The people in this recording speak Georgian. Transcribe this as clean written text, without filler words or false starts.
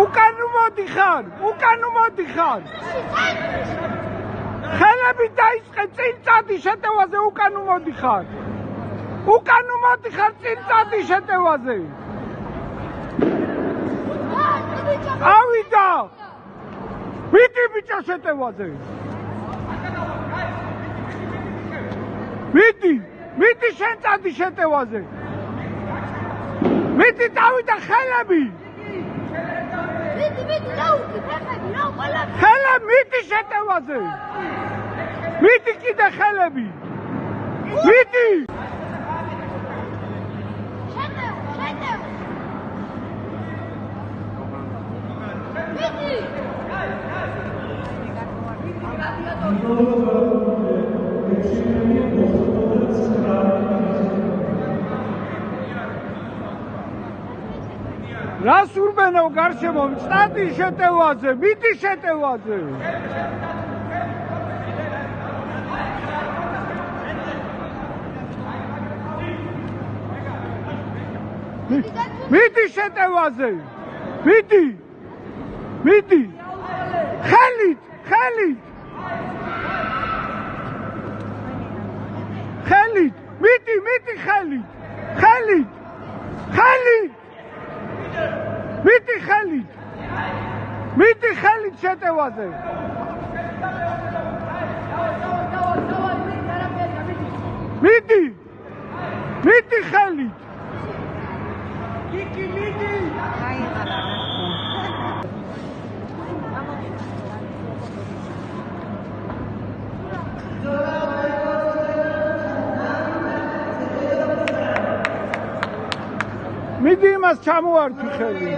უკან მოდიხარ, უკან მოდიხარ. ხელები დაიწყე წინ წადი შეტევაზე უკან მოდიხარ. უკან მოდიხარ წინ წადი შეტევაზე. ავიდა. მიდი ბიჭო შეტევაზე. მიდი შენ წადი შეტევაზე. მიდი დავიდა ხელები. მიდი დაუდი ფეხები რა ყველა. ხელები მიდი შეტევაზე. მიდი კიდე ხელები. მიდი. შეტევ. მიდი. რას ურბენო გარშემო წადი შეტევაზე, მიდი შეტევაზე. მიდი შეტევაზე. მიდი. ხელით. მიდი ხელით. მიდი ხელით შეტევაზე. მიდი ხელით. მიდი. მიდი იმას ჩამოართვი ხელი.